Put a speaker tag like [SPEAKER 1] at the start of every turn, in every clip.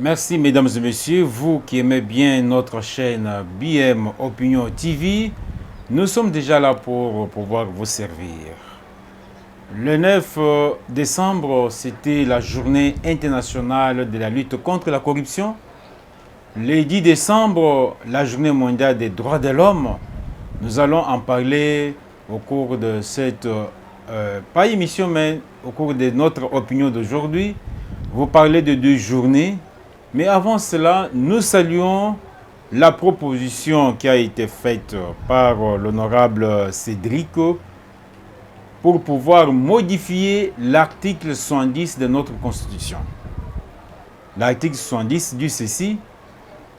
[SPEAKER 1] Merci mesdames et messieurs, vous qui aimez bien notre chaîne BM Opinion TV, nous sommes déjà là pour pouvoir vous servir. Le 9 décembre, c'était la journée internationale de la lutte contre la corruption. Le 10 décembre, la journée mondiale des droits de l'homme. Nous allons en parler au cours de cette, pas émission, mais au cours de notre opinion d'aujourd'hui. Vous parlez de deux journées. Mais avant cela, nous saluons la proposition qui a été faite par l'honorable Cédric pour pouvoir modifier l'article 70 de notre Constitution. L'article 70 dit ceci,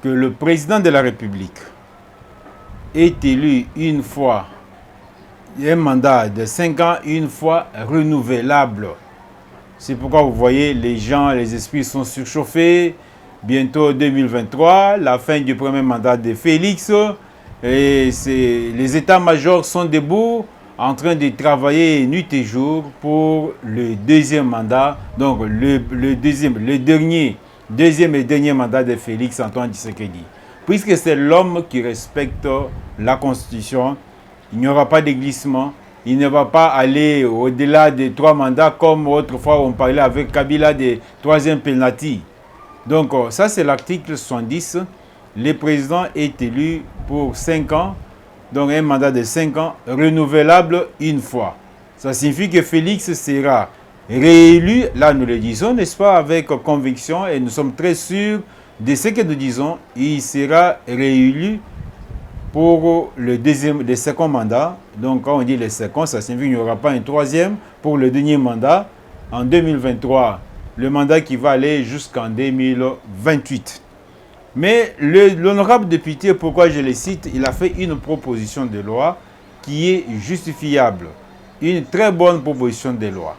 [SPEAKER 1] que le président de la République est élu une fois, un mandat de 5 ans, une fois renouvelable. C'est pourquoi vous voyez, les gens, les esprits sont surchauffés. Bientôt 2023, la fin du premier mandat de Félix. Et les états-majors sont debout en train de travailler nuit et jour pour le deuxième mandat. Donc deuxième et dernier mandat de Félix Antoine Tshisekedi. Puisque c'est l'homme qui respecte la Constitution, il n'y aura pas de glissement. Il ne va pas aller au-delà des 3 mandats comme autrefois on parlait avec Kabila des 3e penalty. Donc ça c'est l'article 70. Le président est élu pour 5 ans, donc un mandat de 5 ans, renouvelable une fois. Ça signifie que Félix sera réélu, là nous le disons, n'est-ce pas, avec conviction, et nous sommes très sûrs de ce que nous disons, il sera réélu pour le second mandat. Donc quand on dit le second, ça signifie qu'il n'y aura pas un troisième pour le dernier mandat en 2023. Le mandat qui va aller jusqu'en 2028. Mais l'honorable député, pourquoi je le cite, il a fait une proposition de loi qui est justifiable. Une très bonne proposition de loi.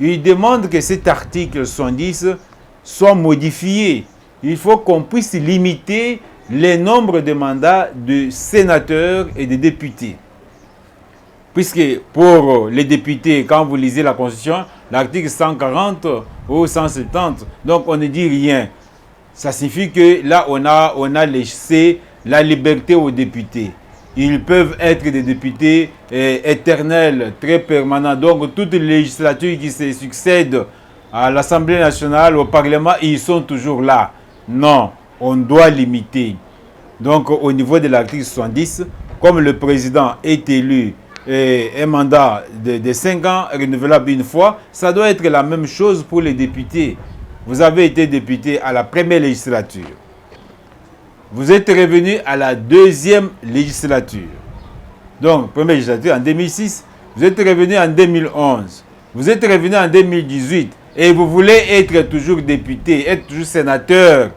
[SPEAKER 1] Il demande que cet article 70 soit modifié. Il faut qu'on puisse limiter le nombre de mandats de sénateurs et de députés. Puisque pour les députés, quand vous lisez la Constitution, l'article 140 ou 170, donc on ne dit rien. Ça signifie que là, on a laissé la liberté aux députés. Ils peuvent être des députés éternels, très permanents. Donc, toutes les législatures qui se succèdent à l'Assemblée nationale, au Parlement, ils sont toujours là. Non, on doit limiter. Donc, au niveau de l'article 70, comme le président est élu un mandat de 5 ans renouvelable une fois, ça doit être la même chose pour les députés. Vous avez été député à la première législature. Vous êtes revenu à la deuxième législature. Donc, première législature en 2006, vous êtes revenu en 2011. Vous êtes revenu en 2018 et vous voulez être toujours député, être toujours sénateur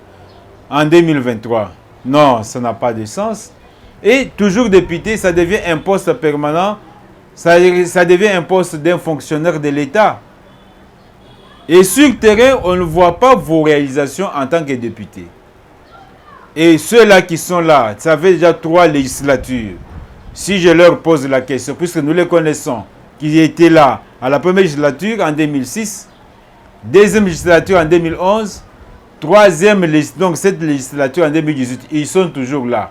[SPEAKER 1] en 2023. Non, ça n'a pas de sens. Et toujours député, ça devient un poste permanent, ça devient un poste d'un fonctionnaire de l'État. Et sur le terrain, on ne voit pas vos réalisations en tant que député. Et ceux-là qui sont là, ça fait déjà 3 législatures. Si je leur pose la question, puisque nous les connaissons, qui étaient là à la première législature en 2006, deuxième législature en 2011, troisième, donc cette législature en 2018, ils sont toujours là.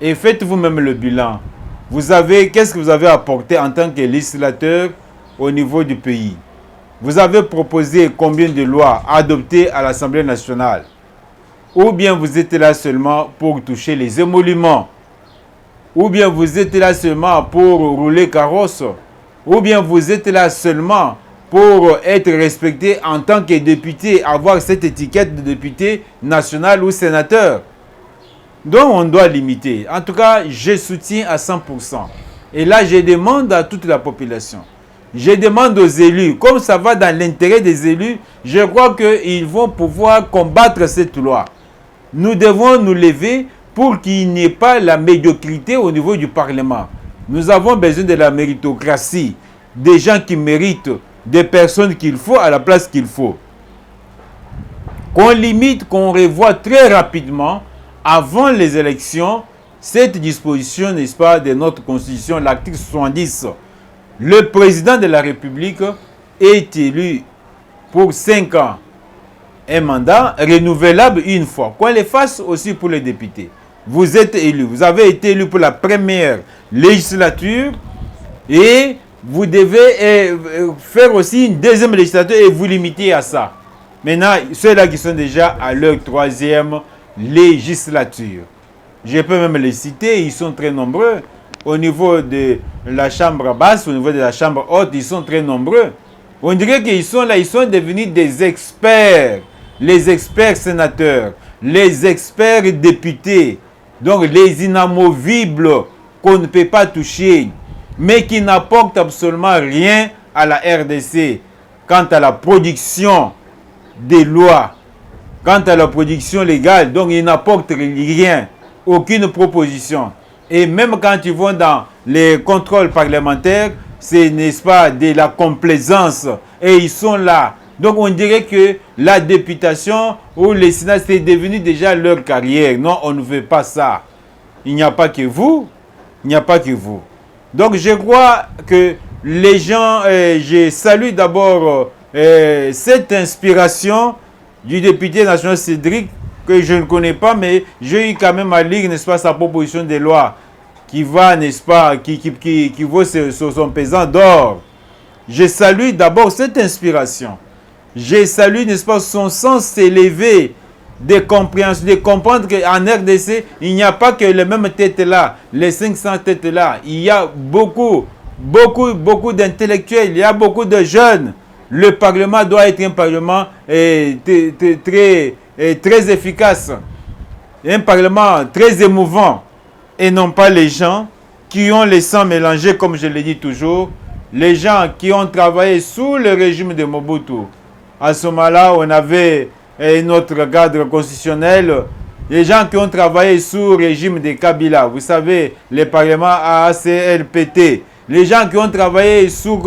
[SPEAKER 1] Et faites vous-même le bilan. Qu'est-ce que vous avez apporté en tant que législateur au niveau du pays? Vous avez proposé combien de lois adoptées à l'Assemblée nationale? Ou bien vous êtes là seulement pour toucher les émoluments? Ou bien vous êtes là seulement pour rouler carrosse? Ou bien vous êtes là seulement pour être respecté en tant que député, avoir cette étiquette de député national ou sénateur? Donc on doit limiter. En tout cas, je soutiens à 100%. Et là, je demande à toute la population. Je demande aux élus, comme ça va dans l'intérêt des élus, je crois qu'ils vont pouvoir combattre cette loi. Nous devons nous lever pour qu'il n'y ait pas la médiocrité au niveau du Parlement. Nous avons besoin de la méritocratie, des gens qui méritent, des personnes qu'il faut à la place qu'il faut. Qu'on limite, qu'on revoie très rapidement, avant les élections, cette disposition, n'est-ce pas, de notre Constitution, l'article 70. Le président de la République est élu pour 5 ans. un mandat renouvelable une fois. Qu'on les fasse aussi pour les députés. Vous êtes élus, vous avez été élus pour la première législature et vous devez faire aussi une deuxième législature et vous limiter à ça. Maintenant, ceux-là qui sont déjà à leur troisième législature. Je peux même les citer, ils sont très nombreux. Au niveau de la chambre basse, au niveau de la chambre haute, ils sont très nombreux. On dirait qu'ils sont là, ils sont devenus des experts. Les experts sénateurs, les experts députés. Donc les inamovibles qu'on ne peut pas toucher, mais qui n'apportent absolument rien à la RDC quant à la production des lois, quant à la production légale. Donc ils n'apportent rien, aucune proposition. Et même quand ils vont dans les contrôles parlementaires, c'est, n'est-ce pas, de la complaisance. Et ils sont là. Donc on dirait que la députation ou le Sénat, c'est devenu déjà leur carrière. Non, on ne veut pas ça. Il n'y a pas que vous. Il n'y a pas que vous. Donc je crois que les gens, je salue d'abord cette inspiration du député national Cédric, que je ne connais pas, mais j'ai eu quand même à lire, n'est-ce pas, sa proposition de loi qui va, n'est-ce pas, qui vaut sur son pesant d'or. Je salue d'abord cette inspiration. Je salue, n'est-ce pas, son sens élevé de compréhension, de comprendre qu'en RDC, il n'y a pas que les mêmes têtes-là, les 500 têtes-là. Il y a beaucoup d'intellectuels, il y a beaucoup de jeunes. Le Parlement doit être un Parlement très efficace, un Parlement très émouvant, et non pas les gens qui ont les sangs mélangés, comme je le dis toujours, les gens qui ont travaillé sous le régime de Mobutu. À ce moment-là, on avait notre cadre constitutionnel, les gens qui ont travaillé sous le régime de Kabila, vous savez, le Parlement ACLPT, les gens qui ont travaillé sous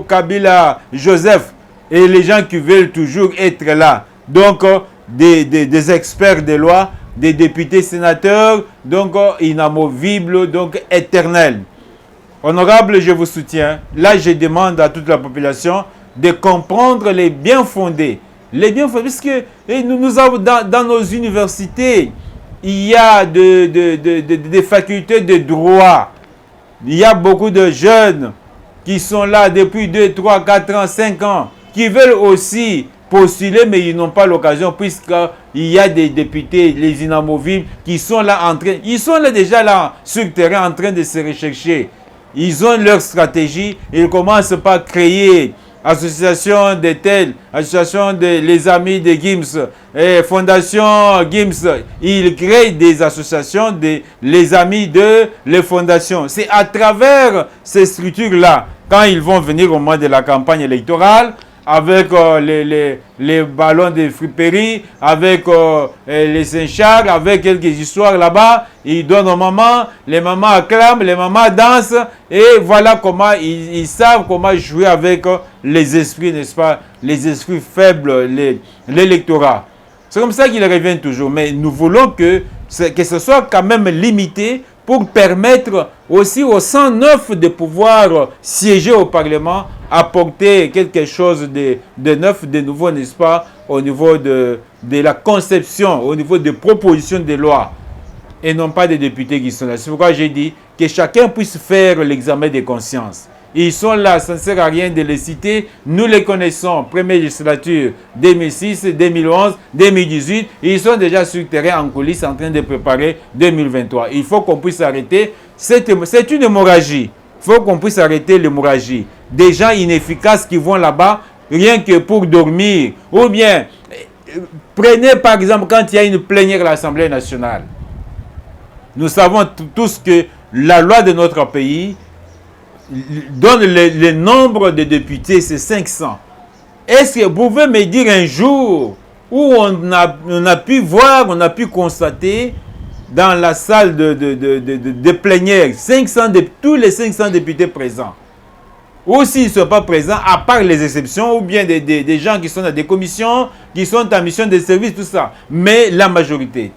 [SPEAKER 1] Kabila Joseph, et les gens qui veulent toujours être là. Donc, des experts de loi, des députés sénateurs, donc inamovibles, donc éternels. Honorable, je vous soutiens. Là, je demande à toute la population de comprendre les bien fondés. Les bien fondés, parce que nous avons dans nos universités, il y a des facultés de droit. Il y a beaucoup de jeunes qui sont là depuis 2, 3, 4 ans, 5 ans, qui veulent aussi postuler, mais ils n'ont pas l'occasion, puisqu'il y a des députés, les inamovibles, qui sont là en train, ils sont là déjà là sur le terrain en train de se rechercher. Ils ont leur stratégie, ils commencent par créer association de tels, association de les amis de Gims, fondation Gims. Ils créent des associations de les amis de les fondations. C'est à travers ces structures-là, quand ils vont venir au moment de la campagne électorale, avec les ballons de friperie, avec les Saint-Charles, avec quelques histoires là-bas. Ils donnent aux mamans, les mamans acclament, les mamans dansent, et voilà comment ils savent comment jouer avec les esprits, n'est-ce pas, les esprits faibles, l'électorat. C'est comme ça qu'ils reviennent toujours. Mais nous voulons que ce soit quand même limité pour permettre aussi aux 109 de pouvoir siéger au Parlement, apporter quelque chose de neuf, de nouveau, n'est-ce pas, au niveau de la conception, au niveau des propositions de loi, et non pas des députés qui sont là. C'est pourquoi j'ai dit que chacun puisse faire l'examen de conscience. Ils sont là, ça ne sert à rien de les citer. Nous les connaissons. Première législature 2006, 2011, 2018. Ils sont déjà sur le terrain en coulisses en train de préparer 2023. Il faut qu'on puisse arrêter. C'est une hémorragie. Il faut qu'on puisse arrêter l'hémorragie. Des gens inefficaces qui vont là-bas rien que pour dormir. Ou bien, prenez par exemple quand il y a une plénière à l'Assemblée nationale. Nous savons tous que la loi de notre pays donne le nombre de députés, c'est 500. Est-ce que vous pouvez me dire un jour où on a pu voir, on a pu constater dans la salle de plénière, tous les 500 députés présents, ou s'ils ne sont pas présents, à part les exceptions, ou bien des gens qui sont dans des commissions, qui sont en mission de service, tout ça, mais la majorité.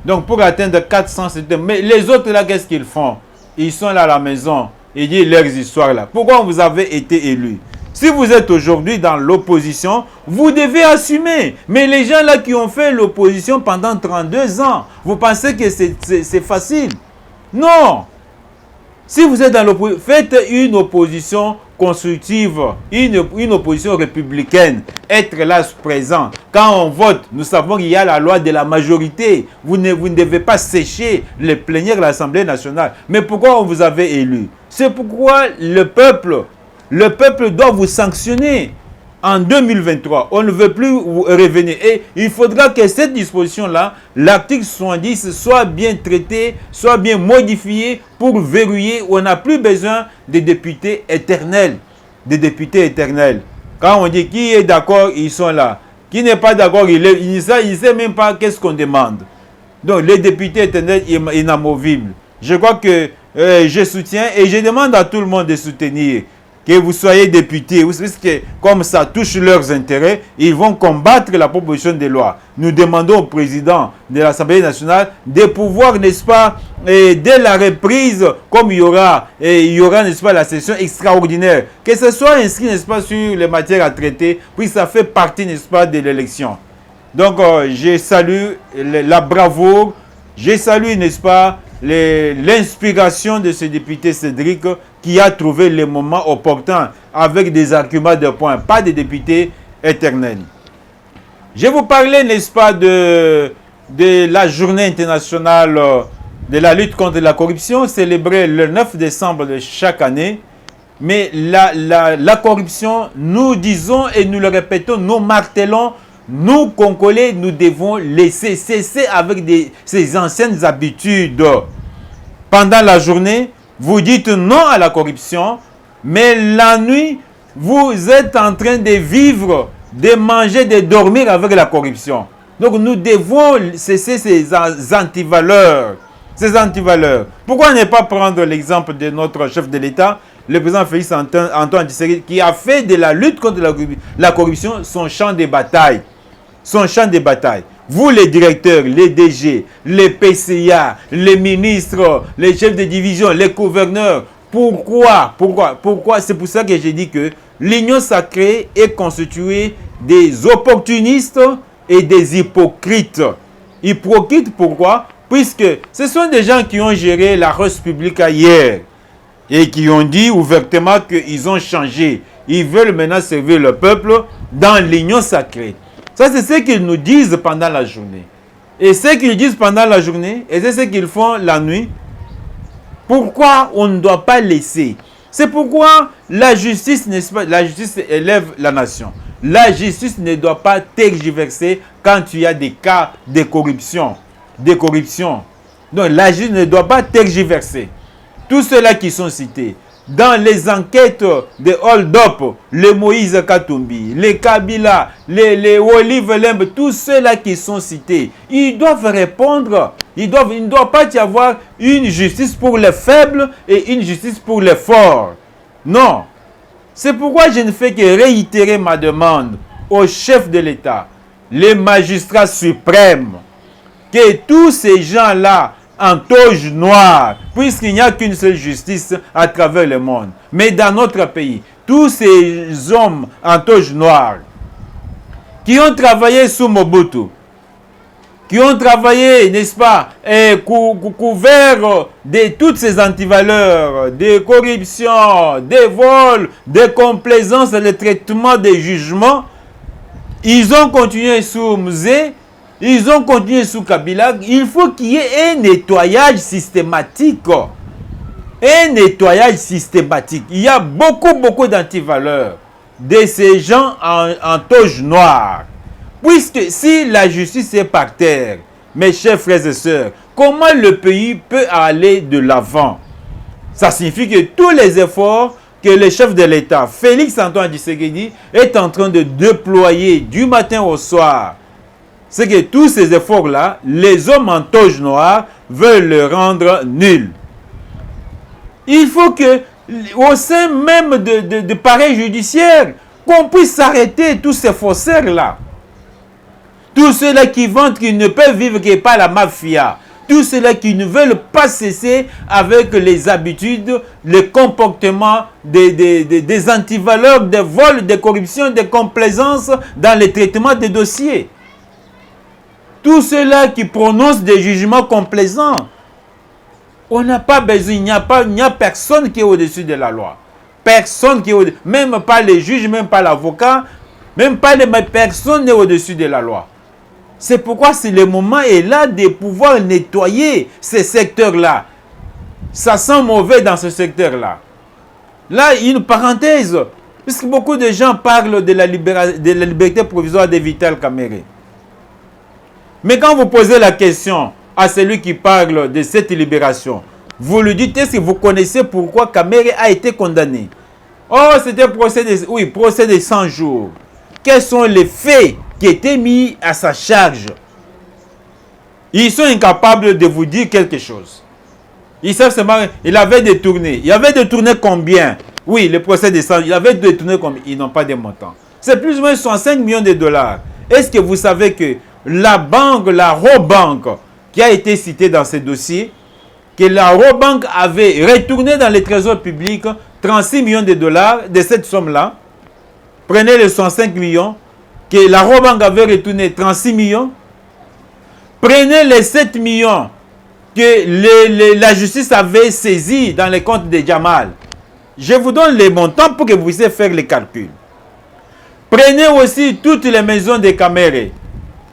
[SPEAKER 1] Donc pour atteindre 400, mais les autres là, qu'est-ce qu'ils font? Ils sont là à la maison. Ils disent leurs histoires là. Pourquoi vous avez été élus? Si vous êtes aujourd'hui dans l'opposition, vous devez assumer. Mais les gens là qui ont fait l'opposition pendant 32 ans, vous pensez que c'est facile? Non. Si vous êtes dans l'opposition, faites une opposition constructive, une opposition républicaine. Être là présent. Quand on vote, nous savons qu'il y a la loi de la majorité. Vous ne devez pas sécher les plénières de l'Assemblée nationale. Mais pourquoi on vous avait élu? C'est pourquoi le peuple doit vous sanctionner. En 2023, on ne veut plus revenir. Et il faudra que cette disposition-là, l'article 70, soit bien traité, soit bien modifié pour verrouiller. On n'a plus besoin de députés éternels. Des députés éternels. Quand on dit qui est d'accord, ils sont là. Qui n'est pas d'accord, il ne sait même pas qu'est-ce qu'on demande. Donc les députés éternels inamovibles. Je crois que je soutiens et je demande à tout le monde de soutenir. Que vous soyez député, vous savez que comme ça touche leurs intérêts, ils vont combattre la proposition de loi. Nous demandons au président de l'Assemblée nationale de pouvoir, n'est-ce pas, dès la reprise, comme il y aura, n'est-ce pas, la session extraordinaire, que ce soit inscrit, n'est-ce pas, sur les matières à traiter, puis ça fait partie, n'est-ce pas, de l'élection. Donc, je salue la bravoure, je salue, n'est-ce pas, l'inspiration de ce député Cédric qui a trouvé le moment opportun avec des arguments de points, pas des députés éternels. Je vais vous parler, n'est-ce pas, de la journée internationale de la lutte contre la corruption, célébrée le 9 décembre de chaque année. Mais la corruption, nous disons et nous le répétons, nous martelons, nous, Congolais, nous devons laisser cesser avec ces anciennes habitudes. Pendant la journée, vous dites non à la corruption, mais la nuit, vous êtes en train de vivre, de manger, de dormir avec la corruption. Donc nous devons cesser ces antivaleurs. Ces antivaleurs. Pourquoi ne pas prendre l'exemple de notre chef de l'État, le président Félix Antoine Tshisekedi, qui a fait de la lutte contre la corruption son champ de bataille. Son champ de bataille. Vous, les directeurs, les DG, les PCA, les ministres, les chefs de division, les gouverneurs, pourquoi? C'est pour ça que j'ai dit que l'union sacrée est constituée des opportunistes et des hypocrites. Hypocrites, pourquoi? Puisque ce sont des gens qui ont géré la res publique hier et qui ont dit ouvertement qu'ils ont changé. Ils veulent maintenant servir le peuple dans l'union sacrée. Ça, c'est ce qu'ils nous disent pendant la journée. Et ce qu'ils disent pendant la journée, et c'est ce qu'ils font la nuit. Pourquoi on ne doit pas laisser? C'est pourquoi la justice, n'est-ce pas, la justice élève la nation. La justice ne doit pas tergiverser quand il y a des cas de corruption. Donc la justice ne doit pas tergiverser. Tous ceux-là qui sont cités, dans les enquêtes de hold-up, les Moïse Katumbi, les Kabila, les Olive Lembe, tous ceux-là qui sont cités, ils doivent répondre. Il ne doit pas y avoir une justice pour les faibles et une justice pour les forts. Non. C'est pourquoi je ne fais que réitérer ma demande au chef de l'État, les magistrats suprêmes, que tous ces gens-là en toge noire, puisqu'il n'y a qu'une seule justice à travers le monde. Mais dans notre pays, tous ces hommes en toge noire qui ont travaillé sous Mobutu, qui ont travaillé, n'est-ce pas, couvert de toutes ces antivaleurs, de corruption, de vols, de complaisance, de traitement des jugements, ils ont continué sous Mzee. Ils ont continué sous Kabila. Il faut qu'il y ait un nettoyage systématique. Un nettoyage systématique. Il y a beaucoup d'antivaleurs de ces gens en toge noire. Puisque si la justice est par terre, mes chers frères et sœurs, comment le pays peut aller de l'avant? Ça signifie que tous les efforts que le chef de l'État, Félix Antoine Tshisekedi, est en train de déployer du matin au soir, c'est que tous ces efforts-là, les hommes en toge noire veulent le rendre nul. Il faut que, au sein même de pareils judiciaires, qu'on puisse arrêter tous ces faussaires-là. Tous ceux-là qui vantent qu'ils ne peuvent vivre que par la mafia. tous ceux-là qui ne veulent pas cesser avec les habitudes, les comportements des antivaleurs, des vols, des corruptions, des complaisances dans le traitement des dossiers. Tous ceux-là qui prononcent des jugements complaisants. On n'a pas besoin, il n'y a personne qui est au-dessus de la loi. Personne qui est au-dessus, même pas les juges, même pas l'avocat, même pas les personnes n'est au-dessus de la loi. C'est pourquoi c'est le moment est là de pouvoir nettoyer ces secteurs-là. Ça sent mauvais dans ce secteur-là. Là, une parenthèse, puisque beaucoup de gens parlent de la liberté provisoire de Vital Kamerhe. Mais quand vous posez la question à celui qui parle de cette libération, vous lui dites, est-ce que vous connaissez pourquoi Kamerhe a été condamné? Oh, c'était procès de 100 jours. Quels sont les faits qui étaient mis à sa charge? Ils sont incapables de vous dire quelque chose. Ils savent seulement, il avait détourné. Il avait détourné combien? Oui, le procès de 100 jours, il avait détourné combien? Ils n'ont pas de montant. C'est plus ou moins 65 millions de dollars. Est-ce que vous savez que la banque, la Robank, qui a été citée dans ce dossier, que la Robank avait retourné dans le trésor public 36 millions de dollars de cette somme-là? Prenez les 65 millions, que la Robank avait retourné 36 millions. Prenez les 7 millions que la justice avait saisi dans les comptes de Jamal. Je vous donne les montants pour que vous puissiez faire les calculs. Prenez aussi toutes les maisons de Kamerhe,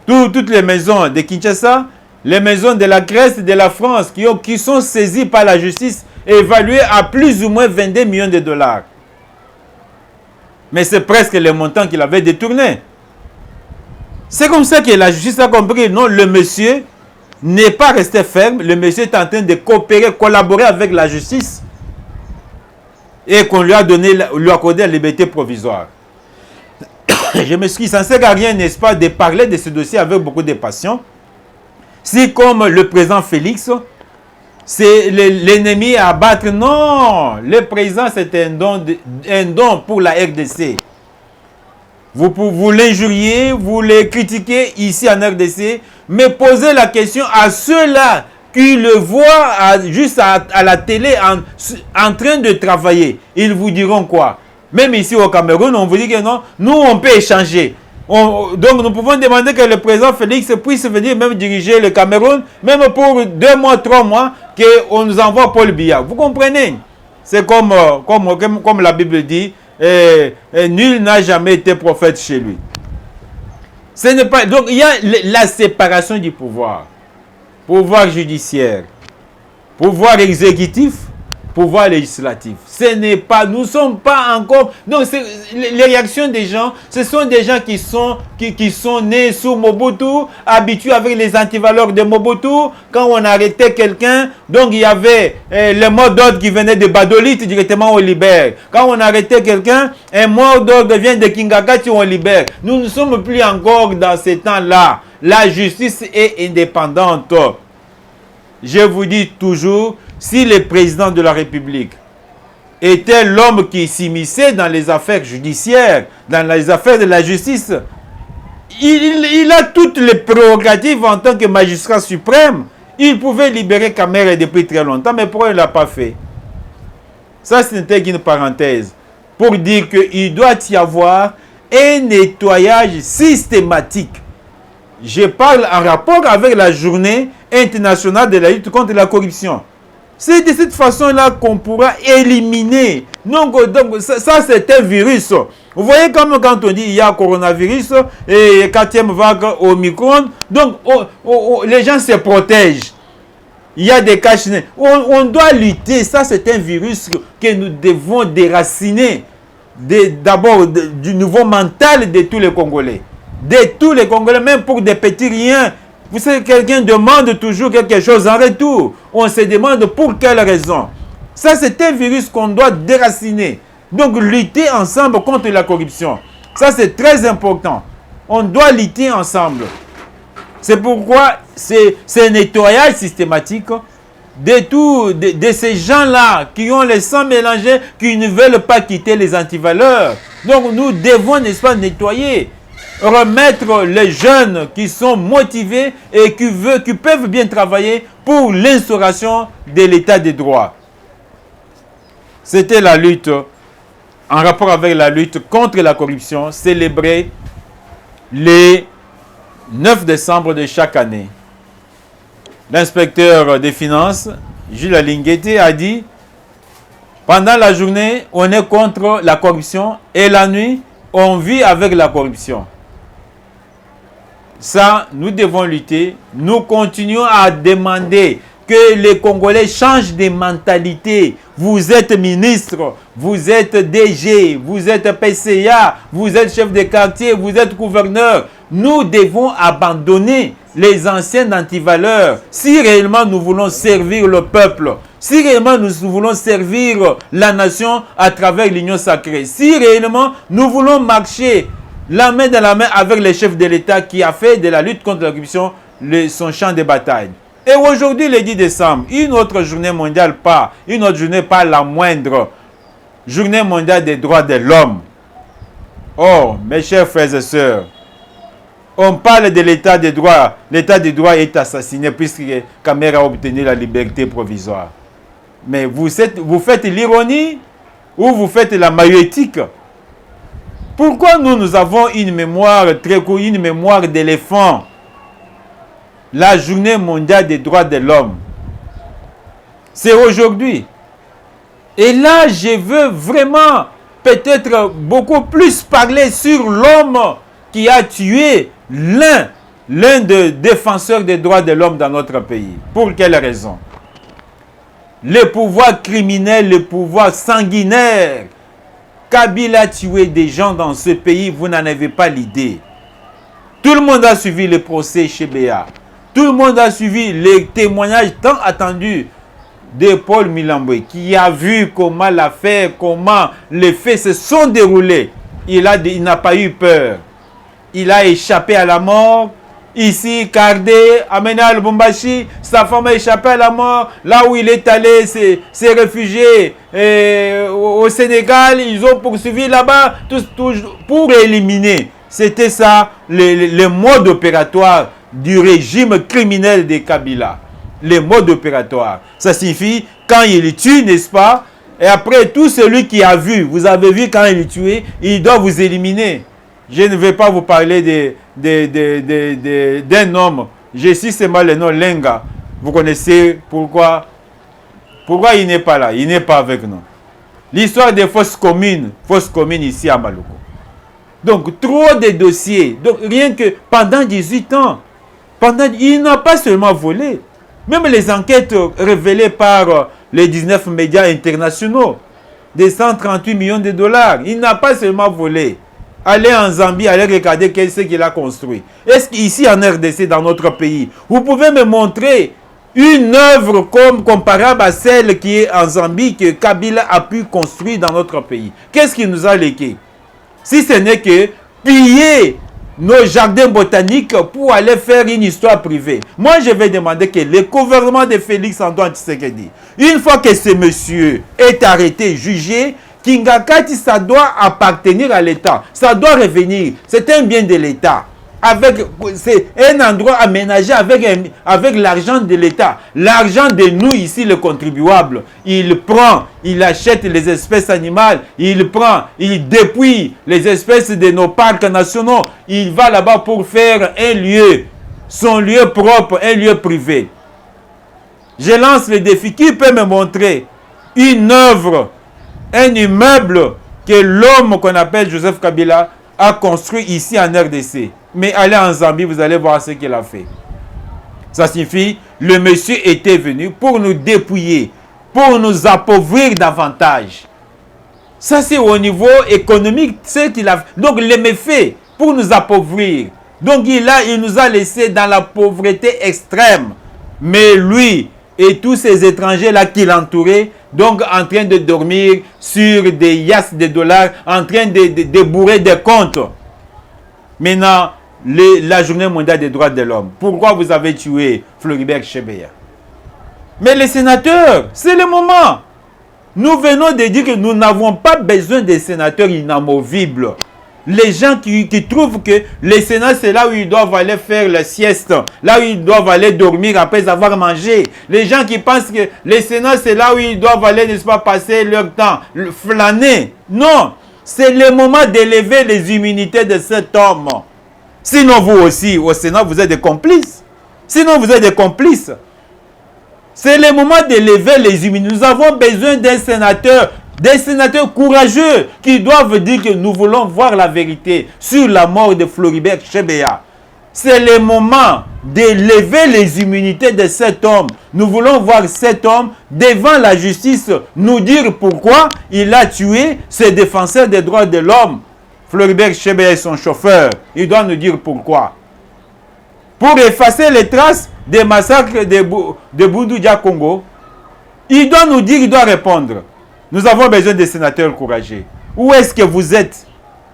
[SPEAKER 1] toutes les maisons de Kinshasa, les maisons de la Grèce et de la France qui sont saisies par la justice et évaluées à plus ou moins 22 millions de dollars. Mais c'est presque le montant qu'il avait détourné. C'est comme ça que la justice a compris. Non, le monsieur n'est pas resté ferme. Le monsieur est en train de coopérer, collaborer avec la justice. Et qu'on lui a accordé la liberté provisoire. Je me suis dit, ça ne sert à rien, n'est-ce pas, de parler de ce dossier avec beaucoup de passion. Si comme le président Félix, c'est l'ennemi à abattre. Non, le président c'est un don pour la RDC. Vous l'injuriez, vous les critiquez ici en RDC, mais posez la question à ceux-là qui le voient juste à la télé en train de travailler. Ils vous diront quoi? Même ici au Cameroun, on vous dit que non, nous on peut échanger. Donc nous pouvons demander que le président Félix puisse venir même diriger le Cameroun, même pour 2 mois, 3 mois, qu'on nous envoie Paul Biya. Vous comprenez? C'est comme la Bible dit, nul n'a jamais été prophète chez lui. Ce n'est pas, donc il y a la séparation du pouvoir. Pouvoir judiciaire, pouvoir exécutif, pouvoir législatif. Ce n'est pas, nous ne sommes pas encore... Donc, les réactions des gens, ce sont des gens qui sont nés sous Mobutu, habitués avec les antivaleurs de Mobutu. Quand on arrêtait quelqu'un, donc il y avait le mot d'ordre qui venait de Badolite, directement on libère. Quand on arrêtait quelqu'un, un mot d'ordre vient de Kingakati, on libère. Nous ne sommes plus encore dans ces temps-là. La justice est indépendante. Je vous dis toujours, si le président de la République était l'homme qui s'immisçait dans les affaires judiciaires, dans les affaires de la justice, il a toutes les prérogatives en tant que magistrat suprême. Il pouvait libérer Kamerhe depuis très longtemps, mais pourquoi il ne l'a pas fait? Ça, ce n'était qu'une parenthèse pour dire qu'il doit y avoir un nettoyage systématique. Je parle en rapport avec la journée internationale de la lutte contre la corruption. C'est de cette façon-là qu'on pourra éliminer. Donc ça c'est un virus. Vous voyez comme quand on dit il y a coronavirus et 4e vague Omicron, donc les gens se protègent. Il y a des cas chez on doit lutter. Ça c'est un virus que nous devons déraciner. D'abord du nouveau mental de tous les Congolais. De tous les Congolais, même pour des petits riens. Vous savez, quelqu'un demande toujours quelque chose en retour. On se demande pour quelle raison. Ça, c'est un virus qu'on doit déraciner. Donc, lutter ensemble contre la corruption. Ça, c'est très important. On doit lutter ensemble. C'est pourquoi c'est un nettoyage systématique de ces gens-là qui ont le sang mélangé, qui ne veulent pas quitter les antivaleurs. Donc, nous devons, n'est-ce pas, nettoyer. Remettre les jeunes qui sont motivés et qui peuvent bien travailler pour l'instauration de l'état de droit. C'était la lutte, en rapport avec la lutte contre la corruption, célébrée le 9 décembre de chaque année. L'inspecteur des finances, Jules Alinguete, a dit: pendant la journée, on est contre la corruption et la nuit, on vit avec la corruption. Ça, nous devons lutter. Nous continuons à demander que les Congolais changent de mentalité. Vous êtes ministre, vous êtes DG, vous êtes PCA, vous êtes chef de quartier, vous êtes gouverneur. Nous devons abandonner les anciennes antivaleurs si réellement nous voulons servir le peuple, si réellement nous voulons servir la nation à travers l'union sacrée, si réellement nous voulons marcher la main dans la main avec les chefs de l'État qui a fait de la lutte contre la corruption son champ de bataille. Et aujourd'hui, le 10 décembre, une autre journée mondiale, une autre journée pas la moindre, journée mondiale des droits de l'homme. Oh, mes chers frères et sœurs, on parle de l'état de droit. L'état de droit est assassiné puisque Kamera a obtenu la liberté provisoire. Mais vous faites l'ironie ou vous faites la maïeutique? Pourquoi nous avons une mémoire très courte, une mémoire d'éléphant? La journée mondiale des droits de l'homme, c'est aujourd'hui. Et là, je veux vraiment peut-être beaucoup plus parler sur l'homme qui a tué l'un des défenseurs des droits de l'homme dans notre pays. Pour quelle raison? Le pouvoir criminel, le pouvoir sanguinaire. Kabila a tué des gens dans ce pays, vous n'en avez pas l'idée. Tout le monde a suivi le procès chez Béa. Tout le monde a suivi les témoignages tant attendus de Paul Milambwe, qui a vu comment l'affaire, comment les faits se sont déroulés. Il n'a pas eu peur. Il a échappé à la mort. Ici, Kardé, amené à Lubumbashi, sa femme a échappé à la mort. Là où il est allé, s'est réfugié au Sénégal. Ils ont poursuivi là-bas pour éliminer. C'était ça, le mode opératoire du régime criminel de Kabila. Le mode opératoire. Ça signifie, quand il tue, n'est-ce pas? Et après, tout celui qui a vu, vous avez vu quand il est tué, il doit vous éliminer. Je ne vais pas vous parler d'un homme. Je suis seulement le nom Lenga. Vous connaissez pourquoi il n'est pas là. Il n'est pas avec nous. L'histoire des fausses communes ici à Maluku. Donc, trop de dossiers. Donc, rien que pendant 18 ans, il n'a pas seulement volé. Même les enquêtes révélées par les 19 médias internationaux, des 138 millions de dollars, il n'a pas seulement volé. Allez en Zambie, allez regarder qu'est-ce qu'il a construit. Est-ce qu'ici en RDC, dans notre pays, vous pouvez me montrer une œuvre comparable à celle qui est en Zambie, que Kabila a pu construire dans notre pays? Qu'est-ce qui nous a légué? Si ce n'est que piller nos jardins botaniques pour aller faire une histoire privée. Moi, je vais demander que le gouvernement de Félix Antoine Tshisekedi, une fois que ce monsieur est arrêté, jugé, Kingakati, ça doit appartenir à l'État. Ça doit revenir. C'est un bien de l'État. C'est un endroit aménagé avec l'argent de l'État. L'argent de nous ici, les contribuables. Il achète les espèces animales. Il dépouille les espèces de nos parcs nationaux. Il va là-bas pour faire un lieu, son lieu propre, un lieu privé. Je lance le défi. Qui peut me montrer une œuvre, un immeuble que l'homme qu'on appelle Joseph Kabila a construit ici en RDC? Mais allez en Zambie, vous allez voir ce qu'il a fait. Ça signifie, le monsieur était venu pour nous dépouiller, pour nous appauvrir davantage. Ça, c'est au niveau économique, ce qu'il a fait. Donc, les méfaits, pour nous appauvrir. Donc, il nous a laissés dans la pauvreté extrême. Mais lui et tous ces étrangers-là qui l'entouraient, donc en train de dormir sur des yasses de dollars, en train de bourrer des comptes. Maintenant, la journée mondiale des droits de l'homme. Pourquoi vous avez tué Floribert Chebeya? Mais les sénateurs, c'est le moment. Nous venons de dire que nous n'avons pas besoin des sénateurs inamovibles. les gens qui trouvent que le Sénat, c'est là où ils doivent aller faire la sieste, là où ils doivent aller dormir après avoir mangé. Les gens qui pensent que le Sénat, c'est là où ils doivent aller, n'est-ce pas, passer leur temps, flâner. Non, c'est le moment d'élever les immunités de cet homme. Sinon, vous aussi, au Sénat, vous êtes des complices. Sinon, vous êtes des complices. C'est le moment d'élever les immunités. Nous avons besoin d'un sénateur, des sénateurs courageux qui doivent dire que nous voulons voir la vérité sur la mort de Floribert Chebeya. C'est le moment d'élever les immunités de cet homme. Nous voulons voir cet homme devant la justice nous dire pourquoi il a tué ses défenseurs des droits de l'homme. Floribert Chebeya est son chauffeur. Il doit nous dire pourquoi. Pour effacer les traces des massacres de Boundoudia Congo, il doit nous dire, il doit répondre. Nous avons besoin de sénateurs courageux. Où est-ce que vous êtes?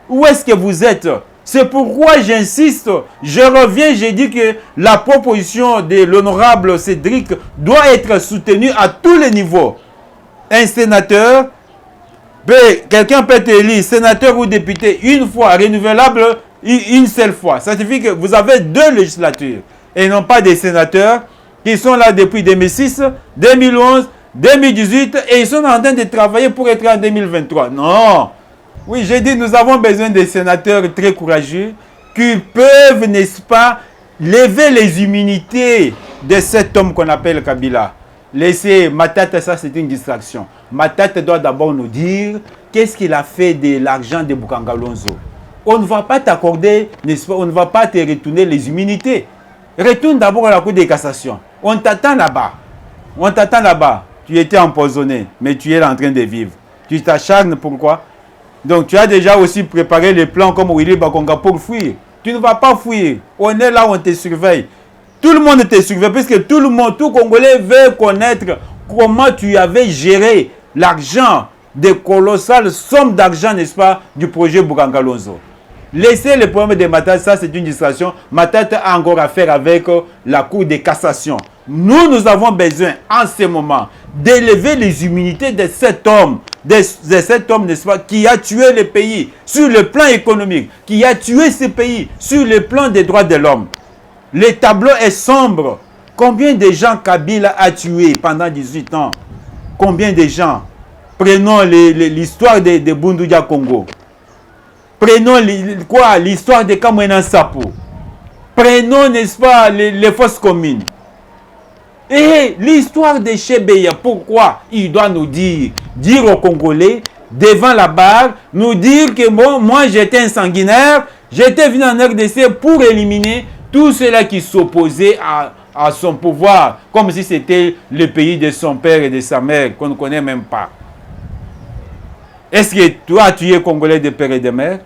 [SPEAKER 1] Où est-ce que vous êtes? C'est pourquoi j'insiste, je reviens, j'ai dit que la proposition de l'honorable Cédric doit être soutenue à tous les niveaux. Un sénateur, quelqu'un peut être élu sénateur ou député une fois, renouvelable une seule fois. Ça signifie que vous avez 2 législatures et non pas des sénateurs qui sont là depuis 2006, 2011, 2018 et ils sont en train de travailler pour être en 2023. Non. Oui, j'ai dit nous avons besoin de sénateurs très courageux qui peuvent, n'est-ce pas, lever les immunités de cet homme qu'on appelle Kabila. Laissez Matata, ça c'est une distraction. Matata doit d'abord nous dire qu'est-ce qu'il a fait de l'argent de Boukangalonzo. On ne va pas t'accorder, n'est-ce pas, on ne va pas te retourner les immunités. Retourne d'abord à la Cour de cassation. On t'attend là-bas. On t'attend là-bas. Tu étais empoisonné, mais tu es en train de vivre. Tu t'acharnes pourquoi? Donc tu as déjà aussi préparé les plans comme Willy Bakonga pour fuir. Tu ne vas pas fuir. On est là, on te surveille. Tout le monde te surveille, puisque tout le monde, tout Congolais veut connaître comment tu avais géré l'argent, des colossales sommes d'argent, n'est-ce pas, du projet Boukangalonzo. Laissez le problème de Matata, ça c'est une distraction. Matata a encore affaire avec la Cour de cassation. Nous avons besoin en ce moment d'élever les immunités de cet homme, n'est-ce pas, qui a tué le pays sur le plan économique, qui a tué ce pays sur le plan des droits de l'homme. Le tableau est sombre. Combien de gens Kabila a tué pendant 18 ans? Combien de gens? Prenons l'histoire de Boundoudia Congo. Prenons l'histoire de Kamwena Sapo. Prenons, n'est-ce pas, les fausses communes. Et l'histoire de Chebeya, pourquoi il doit nous dire aux Congolais, devant la barre, nous dire que moi j'étais un sanguinaire, j'étais venu en RDC pour éliminer tous ceux-là qui s'opposaient à son pouvoir, comme si c'était le pays de son père et de sa mère, qu'on ne connaît même pas. Est-ce que toi, tu es Congolais de père et de mère,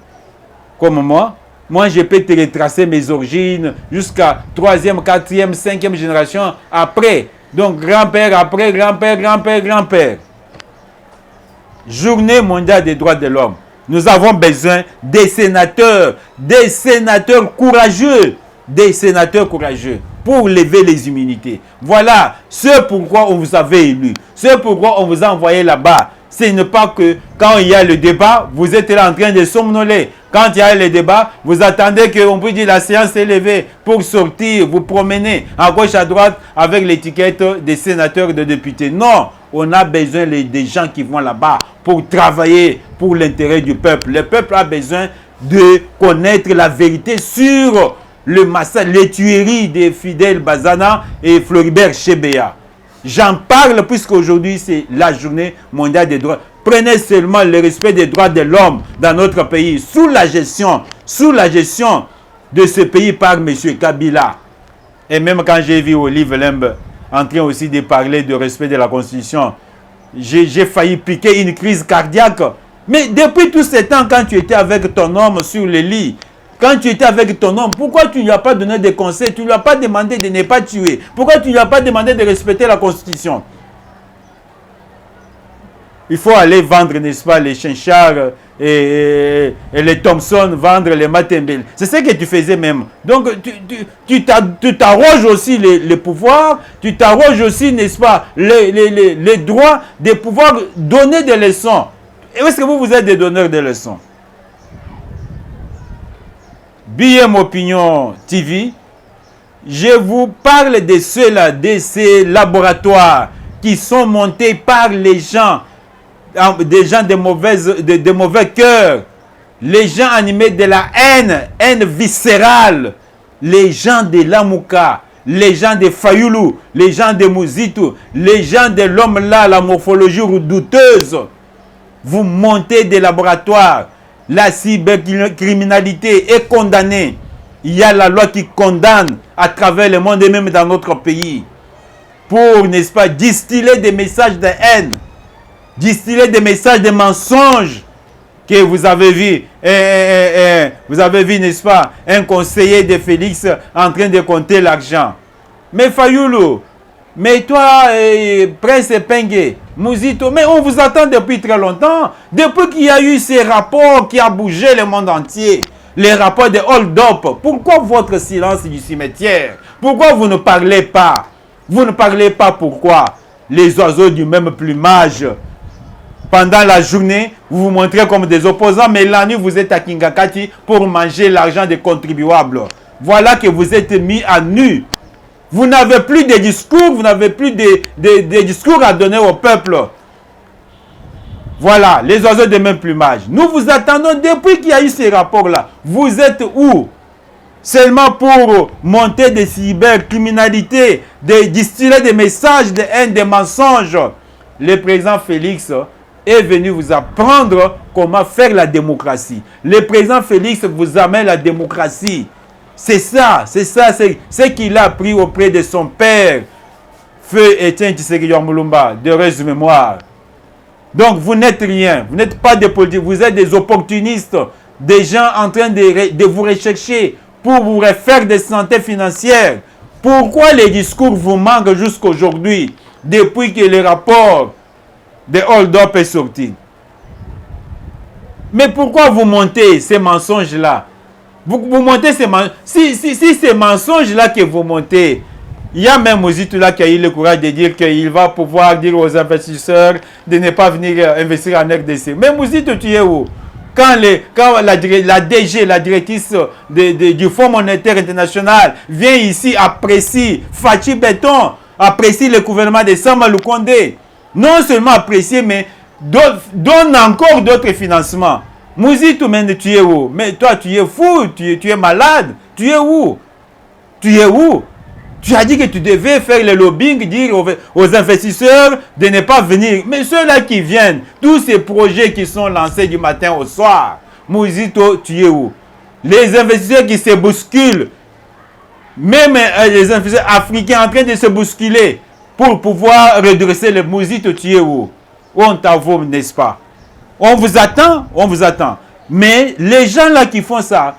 [SPEAKER 1] comme moi? Moi, je peux te retracer mes origines jusqu'à 3e, 4e, 5e génération après. Donc, grand-père, après, grand-père, grand-père, grand-père. Journée mondiale des droits de l'homme. Nous avons besoin des sénateurs courageux, pour lever les immunités. Voilà ce pourquoi on vous avait élu, ce pourquoi on vous a envoyé là-bas. Ce n'est pas que quand il y a le débat, vous êtes là en train de somnoler. Quand il y a le débat, vous attendez qu'on puisse dire la séance est levée pour sortir, vous promener à gauche, à droite avec l'étiquette des sénateurs et des députés. Non, on a besoin des gens qui vont là-bas pour travailler pour l'intérêt du peuple. Le peuple a besoin de connaître la vérité sur le massacre, les tueries de Fidel Bazana et Floribert Chebeya. J'en parle puisqu'aujourd'hui c'est la journée mondiale des droits. Prenez seulement le respect des droits de l'homme dans notre pays sous la gestion de ce pays par M. Kabila. Et même quand j'ai vu Olive Lembe en train aussi de parler de respect de la Constitution, j'ai failli piquer une crise cardiaque. Mais depuis tout ce temps, quand tu étais avec ton homme sur le lit, quand tu étais avec ton homme, pourquoi tu ne lui as pas donné des conseils? Tu ne lui as pas demandé de ne pas tuer. Pourquoi tu ne lui as pas demandé de respecter la Constitution? Il faut aller vendre, n'est-ce pas, les Chinchards et les Thompson, vendre les Matembele. C'est ce que tu faisais même. Donc, tu t'arroges aussi les pouvoirs, tu t'arroges aussi, n'est-ce pas, les droits de pouvoir donner des leçons. Est-ce que vous êtes des donneurs de leçons? BM Opinion TV, je vous parle de ceux-là, de ces laboratoires qui sont montés par les gens, des gens de mauvais cœur, les gens animés de la haine viscérale, les gens de Lamouka, les gens de Fayulu, les gens de Mouzito, les gens de l'homme là, la morphologie douteuse. Vous montez des laboratoires. La cybercriminalité est condamnée. Il y a la loi qui condamne à travers le monde et même dans notre pays. Pour, n'est-ce pas, distiller des messages de haine, distiller des messages de mensonges que vous avez vu. Vous avez vu, n'est-ce pas, un conseiller de Félix en train de compter l'argent. Mais Fayulu, mais toi, Prince Pengue, Mouzito, mais on vous attend depuis très longtemps. Depuis qu'il y a eu ces rapports qui ont bougé le monde entier. Les rapports de hold-up. Pourquoi votre silence du cimetière? Pourquoi vous ne parlez pas? Vous ne parlez pas pourquoi? Les oiseaux du même plumage. Pendant la journée, vous vous montrez comme des opposants, mais la nuit, vous êtes à Kingakati pour manger l'argent des contribuables. Voilà que vous êtes mis à nu. Vous n'avez plus de discours, vous n'avez plus de discours à donner au peuple. Voilà, les oiseaux de même plumage. Nous vous attendons depuis qu'il y a eu ces rapports-là. Vous êtes où? Seulement pour monter des cybercriminalités, distiller des messages de haine, des mensonges. Le président Félix est venu vous apprendre comment faire la démocratie. Le président Félix vous amène la démocratie. C'est ça, c'est ce qu'il a appris auprès de son père, Feu Etienne Tshisekedi Mulumba, d'heureuse mémoire. Donc vous n'êtes rien, vous n'êtes pas des politiques, vous êtes des opportunistes, des gens en train de vous rechercher pour vous refaire des santé financières. Pourquoi les discours vous manquent jusqu'aujourd'hui, depuis que le rapport de hold-up est sorti? Mais pourquoi vous montez ces mensonges-là? Vous montez ces mensonges. Si ces mensonges-là que vous montez, il y a même Mouzito là qui a eu le courage de dire qu'il va pouvoir dire aux investisseurs de ne pas venir investir en RDC. Mais Mouzito, tu es où? Quand la DG, la directrice du Fonds monétaire international, vient ici, apprécie Fachi Béton, apprécie le gouvernement de Sama Lukonde, non seulement apprécier, mais donne encore d'autres financements. Mouzito, mais tu es où? Mais toi, tu es fou, tu es malade. Tu es où? Tu es où? Tu as dit que tu devais faire le lobbying, dire aux investisseurs de ne pas venir. Mais ceux-là qui viennent, tous ces projets qui sont lancés du matin au soir, Mouzito, tu es où? Les investisseurs qui se bousculent, même les investisseurs africains en train de se bousculer pour pouvoir redresser le Mouzito, tu es où? On t'avoue, n'est-ce pas? On vous attend, on vous attend. Mais les gens là qui font ça,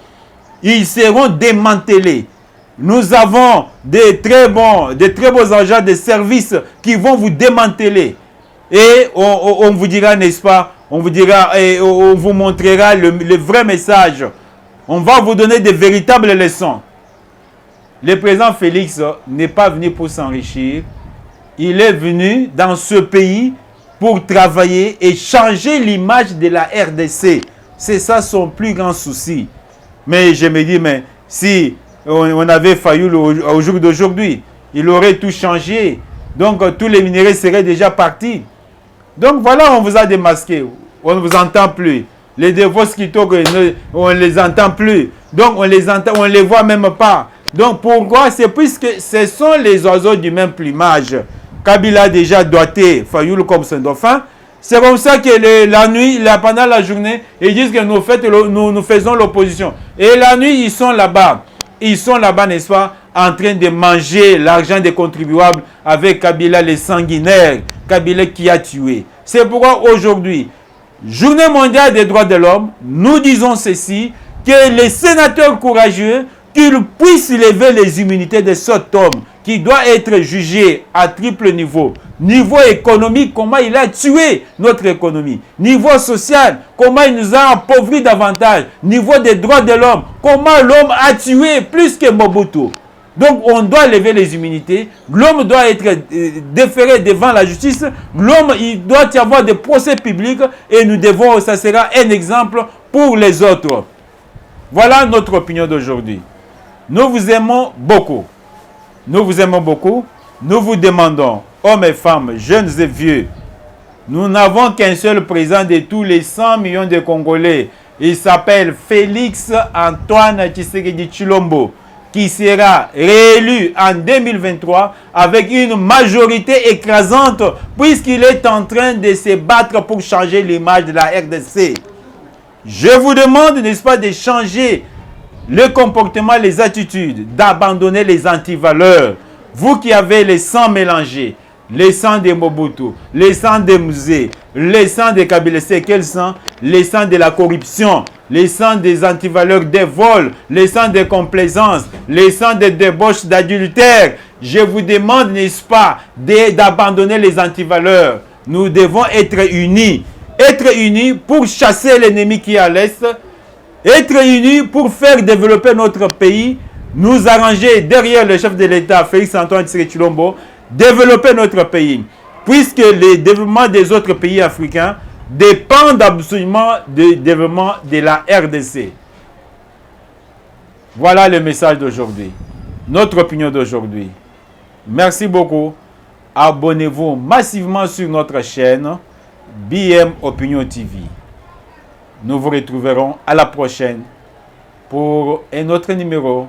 [SPEAKER 1] ils seront démantelés. Nous avons des très bons agents de services qui vont vous démanteler. Et on vous dira, n'est-ce pas, on vous dira, et on vous montrera le vrai message. On va vous donner de véritables leçons. Le président Félix n'est pas venu pour s'enrichir. Il est venu dans ce pays pour travailler et changer l'image de la RDC. C'est ça son plus grand souci. Mais je me dis, mais si on avait Fayulu au jour d'aujourd'hui, il aurait tout changé. Donc tous les minéraux seraient déjà partis. Donc voilà, on vous a démasqué. On ne vous entend plus. Les Devos Kitoko, on ne les entend plus. Donc on ne les voit même pas. Donc pourquoi? C'est puisque ce sont les oiseaux du même plumage. Kabila a déjà doigté Fayulu comme son dauphin. C'est comme ça que la nuit, pendant la journée, ils disent que nous faisons l'opposition. Et la nuit, ils sont là-bas. Ils sont là-bas, n'est-ce pas, en train de manger l'argent des contribuables avec Kabila les sanguinaires. Kabila qui a tué. C'est pourquoi aujourd'hui, Journée mondiale des droits de l'homme, nous disons ceci, que les sénateurs courageux, qu'ils puissent lever les immunités de cet homme qui doit être jugé à triple niveau. Niveau économique, comment il a tué notre économie. Niveau social, comment il nous a appauvris davantage. Niveau des droits de l'homme, comment l'homme a tué plus que Mobutu. Donc on doit lever les immunités. L'homme doit être déféré devant la justice. L'homme, il doit y avoir des procès publics et nous devons, ça sera un exemple pour les autres. Voilà notre opinion d'aujourd'hui. Nous vous aimons beaucoup. Nous vous aimons beaucoup. Nous vous demandons, hommes et femmes, jeunes et vieux, nous n'avons qu'un seul président de tous les 100 millions de Congolais. Il s'appelle Félix Antoine Tshisekedi Tshilombo, qui sera réélu en 2023 avec une majorité écrasante, puisqu'il est en train de se battre pour changer l'image de la RDC. Je vous demande, n'est-ce pas, de changer le comportement, les attitudes, d'abandonner les antivaleurs. Vous qui avez les sangs mélangés, les sangs de Mobutu, les sangs de Mzee, les sangs de Kabila, c'est quel sang? Les sangs de la corruption, les sangs des antivaleurs, des vols, les sangs de complaisance, les sangs de débauche, d'adultère. Je vous demande, n'est-ce pas, d'abandonner les antivaleurs. Nous devons être unis. Être unis pour chasser l'ennemi qui est à l'est. Être unis pour faire développer notre pays. Nous arranger derrière le chef de l'État, Félix Antoine Tshisekedi Tshilombo, développer notre pays. Puisque le développement des autres pays africains dépend absolument du développement de la RDC. Voilà le message d'aujourd'hui. Notre opinion d'aujourd'hui. Merci beaucoup. Abonnez-vous massivement sur notre chaîne BM Opinion TV. Nous vous retrouverons à la prochaine pour un autre numéro